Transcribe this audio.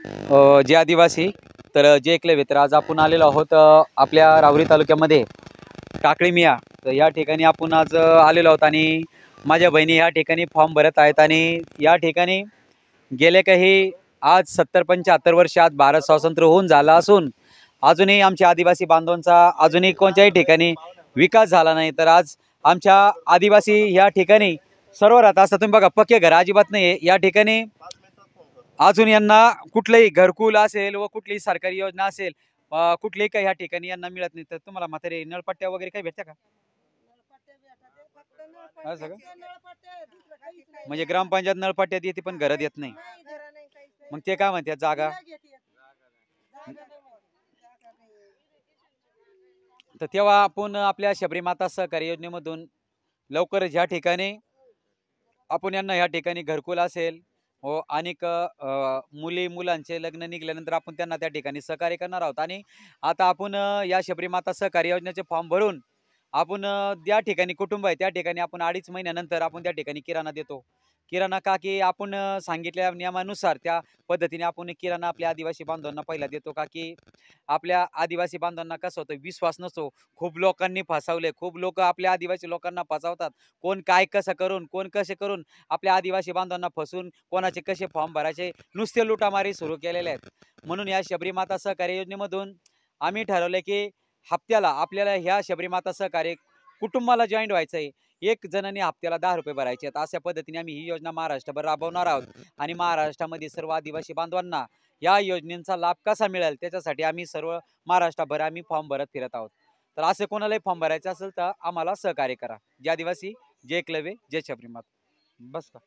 जे आदिवासी तर जे एकलव्य तर आज आपण आलेलो आहोत आपल्या राहुरी तालुक्यामध्ये टाकळी मिया. तर या ठिकाणी आपण आज आलेलो आहोत आणि माझ्या बहिणी या ठिकाणी फॉर्म भरत आहेत आणि या ठिकाणी गेले काही आज 70-75 वर्ष आज भारत स्वातंत्र्य होऊन झाला असून अजूनही आमच्या आदिवासी बांधवांचा अजूनही कोणत्याही ठिकाणी विकास झाला नाही। तर आज आमच्या आदिवासी या ठिकाणी सर्व राहत असतात। तुम्ही बघा पक्के घर अजिबात नाही या ठिकाणी। अजून यांना कुठलेही घरकुल असेल व कुठलीही सरकारी योजना असेल कुठलेही काही या ठिकाणी यांना मिळत नाही। तर तुम्हाला म्हातारे नळपट्ट्या वगैरे काही भेटते का? असं का? म्हणजे ग्रामपंचायत नळपट्ट्यात येते पण घरात येत नाही। मग ते काय म्हणतात जागा? तर तेव्हा आपण आपल्या शबरी माता सहकारी योजनेमधून लवकरच या ठिकाणी आपण यांना या ठिकाणी घरकुल असेल हो अनेक मुली मुलांचे लग्न निघाल्यानंतर आपण त्यांना त्या ठिकाणी सहकार्य करणार आहोत। आणि आता आपण या शबरी माता सहकारी योजनेचे फॉर्म भरून आपण ज्या ठिकाणी कुटुंब आहे त्या ठिकाणी आपण 2.5 महिन्यानंतर आपण त्या ठिकाणी किराणा देतो। किराणा का की आपण सांगितलेल्या नियमानुसार त्या पद्धतीने आपण किराणा आपल्या आदिवासी बांधवांना पहिला देतो का की आपल्या आदिवासी बांधवांना कसं होतं विश्वास नसतो। खूप लोकांनी फसवले, खूप लोक आपल्या आदिवासी लोकांना फसवतात। कोण काय कसं करून कोण कसे करून आपल्या आदिवासी बांधवांना फसवून कोणाचे कसे फॉर्म भरायचे नुसते लुटामारी सुरू केलेले आहेत। म्हणून या शबरी माता सहकारी योजनेमधून आम्ही ठरवले की हप्त्याला आपल्याला ह्या शबरी माता सहकारी कुटुंबाला जॉईंट व्हायचं आहे। एक जणांनी हप्त्याला 10 रुपये भरायचे आहेत। अशा पद्धतीने आम्ही ही योजना महाराष्ट्रभर राबवणार आहोत आणि महाराष्ट्रामध्ये सर्व आदिवासी बांधवांना या योजनेचा लाभ कसा मिळेल त्याच्यासाठी आम्ही सर्व महाराष्ट्रभर आम्ही फॉर्म भरत फिरत आहोत। तर असे कोणालाही फॉर्म भरायचे असेल तर आम्हाला सहकार्य करा। जे आदिवासी जे एकलव्य जे शबरी माता बस का।